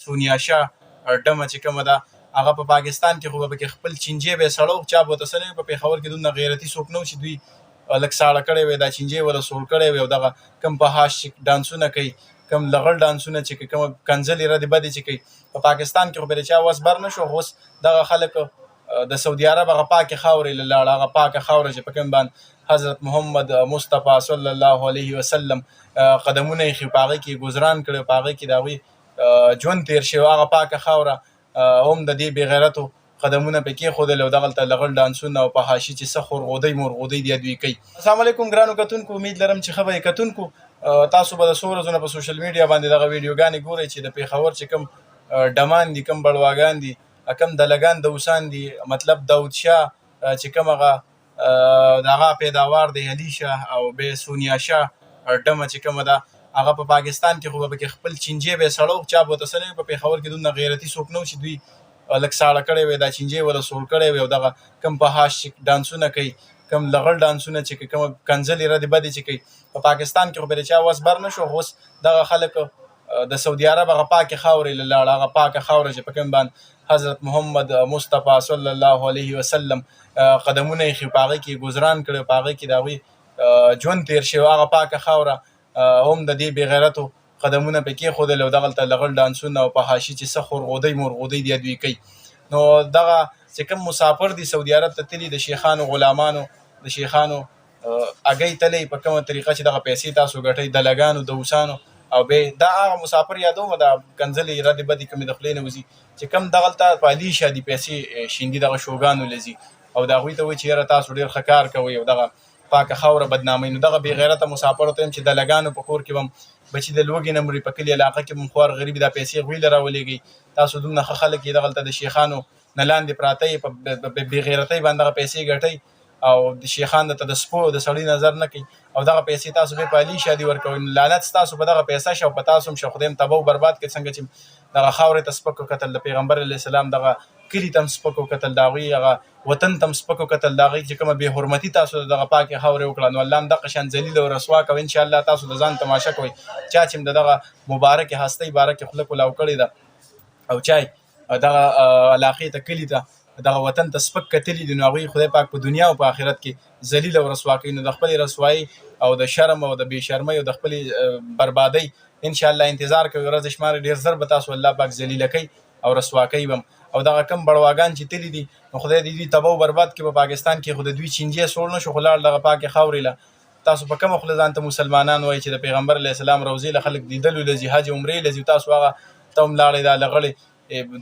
سونیا شاه ډمه چې کومه ده هغه په پاکستان کې خو به پکې خپل چینجې به یې سړو، چا به ورته څه نه وي. په پېښور کې دومره غیرتي څوک نه و چې دوی لږ ساړه کړی وی، دا چینجې وله سوړ کړی وی. او دغه کوم په هاش چې ډانسونه کوي، کوم لغړ ډانسونه چې کوي، کومه کنځلې ردې بدې چې کوي، په پاکستان کې خو به د چا وس بر نه شو. خو اوس دغه خلک د سعودي عرب هغه پاکې خاورې له لاړه، هغه پاکه خاوره چې په کوم باندې حضرت محمد مصطفی صلی الله علیه وسلم قدمونه یې په هغې کې ګذران کړی، په هغې کې د هغوی ژوند تېر شوی، هغه پاکه خاوره هم د دې بې غیرتو قدمونه پې کېښودل او دغلته لغړ ډانسونه او په حاشي چې څه خورغودۍ مورغودۍ دي دوی کوي. السلام علیکم ګرانو کتونکو، امید لرم چې ښه به یې کتونکو. تاسو به د څو ورځو نه په سوشل میډیا باندې دغه ویډیوګانې ګورئ چې د پېښور چې کوم ډمان دي، کوم بړواګان دي، کوم دلګان دوسان دي، مطلب داود شاه چې کوم هغه د هغه پیداوار دی، علي شاه او بیا سونیا شاه ډمه چې کومه ده هغه په پاکستان کې خو به پکې خپل چینجې به یې سړو، چا به ورته څه نه وي. په پېښور کې دومره غیرتي څوک نه و چې دوی لږ ساړه کړی وی، دا چینجې وله سوړ کړی وی. او دغه کوم په هاش چې ډانسونه کوي، کوم لغړ ډانسونه چې کوي، کومه کنځلې ردې بدې چې کوي، په پاکستان کې خو به د چا وس بر نه شو. خو اوس دغه خلک د سعودي عرب هغه پاکې خاورې له لاړه، هغه پاکه خاوره چې په کوم باندې حضرت محمد مصطفی صلی الله علیه وسلم قدمونه یې په هغې کې ګذران کړی، په هغې کې د هغوی ژوند تېر شوی، هغه پاکه خاوره هم د دې بې غیرتو قدمونه پې کېښودل او دغلته لغړ ډانسونه او په حاشي چې څه خورغودۍ مورغودۍ دي دوی کوي. نو دغه چې کوم مسافر دي سعودي عرب ته تللي، د شیخانو غلامانو، د شیخانو اګۍ تلئ، په کومه طریقه چې دغه پیسې تاسو ګټئ، دلګانو دوسانو او بیا دا هغه مسافر یادوم، دا کنځلې ردې بدې کومې د خولې نه وځي چې کوم دغلته په علي شاه دي پیسې شیندي، دغه شوګانو له ځي او د هغوی ته وایي چې یاره تاسو ډېر ښه کار کوئ او دغه پاکه خاوره بدناموي. نو دغه بې غیرته مسافرو ته یم چې د لګانو په کور کې به هم بچي د لوږې نه مري، په کلي علاقه کې به هم خوار غریب دا پیسې هغوی له راولېږئ. تاسو دومره ښه خلک یې، دغلته د شیخانو نه لاندې پراته یې، په بې غیرتۍ باندې دغه پیسې ګټئ او د شیخان ته د سپو د سړي نظر نه کوي او دغه پیسې تاسو بیا په علي شادي ورکوئ. لعنت ستاسو په دغه پیسه شه او په تاسو هم شه، خدای هم تباه و برباد کړي. څنګه چې دغه خاورې ته سپک وکتل، د پیغمبر علیه السلام دغه کلي ته هم سپک وکتل، د هغوی هغه وطن ته هم سپک وکتل، د هغوی چې کومه بې حرمتي تاسو د دغه پاکې خاورې وکړه، نو الله هم دغه شان ذلیل او رسوا کوي. انشاءالله تاسو د ځان تماشه کوئ، چا چې د دغه مبارکې هستۍ باره کې خوله کولاو کړې ده او چا دغه علاقې ته کلي ته دغه وطن ته سپک کتلي دي، نو هغوی خدای پاک په دنیا او په آخرت کې ذلیل او رسوا کوي. نو د خپلې رسوایي او د شرم او د بې شرمۍ او د خپلې بربادۍ انشاءالله انتظار کوي، ورځ شمار ډېر زر به تاسو الله پاک ذلیله کوي او رسوا کوي به هم. او دغه کم بړواګان چې تللي دي، نو خدای دې دوی تباه و برباد کړي. په پاکستان کې خو د دوی چینجې سوړ نه شو، خو لاړ دغه پاکې خاورې له. تاسو په کومه خوله ځان ته مسلمانان وایي چې د پیغمبر علیه السلام روضې له خلک لیدلو له ځي، حج عمرې له ځي، تاسو هغه ته هم لاړئ، دا لغړې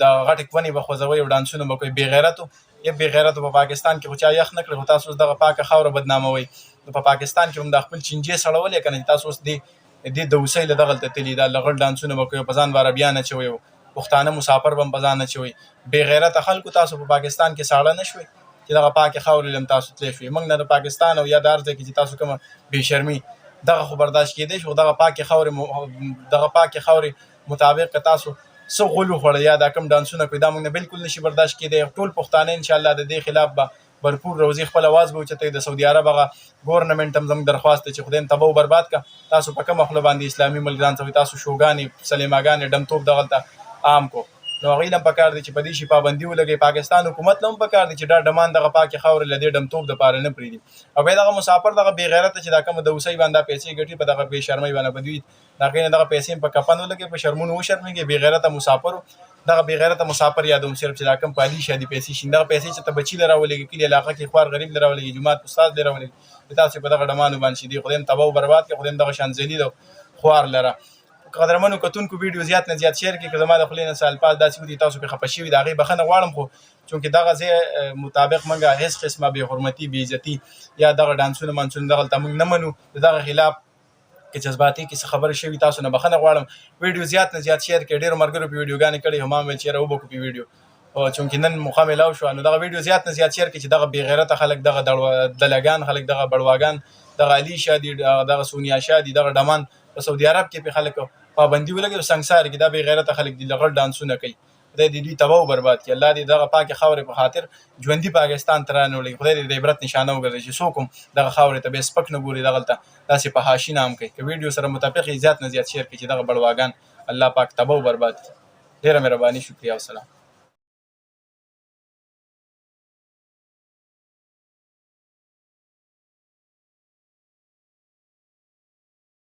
دا غټې کونې به خوځوئ او ډانسونه به کوئ. بې غیرتو یا بې غیرتو په پاکستان کې خو چا یخ نه کړی، خو تاسو اوس دغه پاکه خاوره بدناموئ. نو په پاکستان کې هم دا خپل چینجې سړولې که نه، تاسو اوس دې دوسۍ له دغلته تللي، دا لغړ ډانسونه به کوئ، په ځان به عربیان اچوئ او پښتانه مسافر به هم په ځان اچوئ. بې غیرته خلکو تاسو په پاکستان کې ساړه نه شوئ چې دغه پاکې خاورې له هم تاسو تللی شوئ. موږ نه د پاکستان او یا د هر ځای کې چې تاسو کومه بې شرمي دغه خو برداشت کېدی شي، خو دغه پاکې خاورې مطابق که تاسو څه غول وخوړئ یا دا کوم ډانسونه کوئ، دا موږ نه بالکل نشي برداشت کېدی. ټول پښتانه انشاءالله د دې خلاف به بھرپور روزي خپل اواز به اوچتوي. د سعودي عرب هغه ګورنمنټ هم زموږ درخواست دی چې خدای هم تباه و برباد کړه. تاسو په کومه خوله باندې اسلامي ملګران ته تاسو شوګانې سلیماګانې ډمتوب دغلته عام کو، نو هغوی له هم پکار دی چې په دې شي پابندي ولګوي. پاکستان حکومت له هم پکار دی چې دا ډمان دغه پاکې خاورې له دې ډمتوب دپاره نه پرېږدي. او بیا دغه مسافر دغه بې غیرته چې دا کومه دوسۍ باندې دا پیسې ګټي، په دغه بې شرمۍ باندې به دوی د هغې نه دغه پیسې هم په کفن ولګوي، په شرمونو وشرمېږي. بې غیرته مسافرو دغه بې غیرته مسافر یادوم صرف چې دا کوم په علي شاه دي پیسې شي، دغه پیسې چې ته بچي له راولېږي، کلي علاقه کې خوار غریب له راولېږي، جومات استاد له راولېږي، تاسو په دغه ډمانو باندې شي دي. خدای هم تباه و برباد کړي، خدای هم دغه شان ذلیل او خوار لره. قدرمنو کتونکو ویډیو زیات نه زیات شیر کړئ، که زما د خولې نه څه الفاظ داسې ودي تاسو پرې خفه شوي د هغې بښنه غواړم. خو چونکې دغه ځای مطابق موږ هېڅ قسمه بې حرمتي بې عزتي یا دغه ډانسونه مانسونه دغلته موږ نه منو. د دغه خلاف که جذباتي کې څه خبرې شوي تاسو نه بښنه غواړم. ویډیو زیات نه زیات شیر کړئ. ډېرو ملګرو پې ویډیوګانې کړې، هم ویل چې یاره وبکو پې ویډیو، چونکې نن موخه میلاو شوه، نو دغه ویډیو زیات نه زیات شیر کړئ چې دغه بې غیرته خلک، دغه دلګان خلک، دغه بړواګان، دغه علي شاه دي، دغه سونیا شاه دي، دغه ډمان په سعودي عرب کې پې خلک پابندي ولګوي او سنګسار کړي. دا بې غیرته خلک دي، لغړ ډانسونه کوي. خدای دې دوی تباه و برباد کړي. الله دې دغه پاکې خاورې په خاطر ژوندي پاکستان ته رانولي. خدای دې د عبرت نشانه وګرځوي چې څوک هم دغه خاورې ته بیا سپک نه ګوري، دغلته داسې په حاشي نه هم کوي. که ویډیو سره متفق یې زیات نه زیات شیر کړي چې دغه بړواګان الله پاک تباه و برباد کړي. ډیره مهرباني، شکریه او سلام.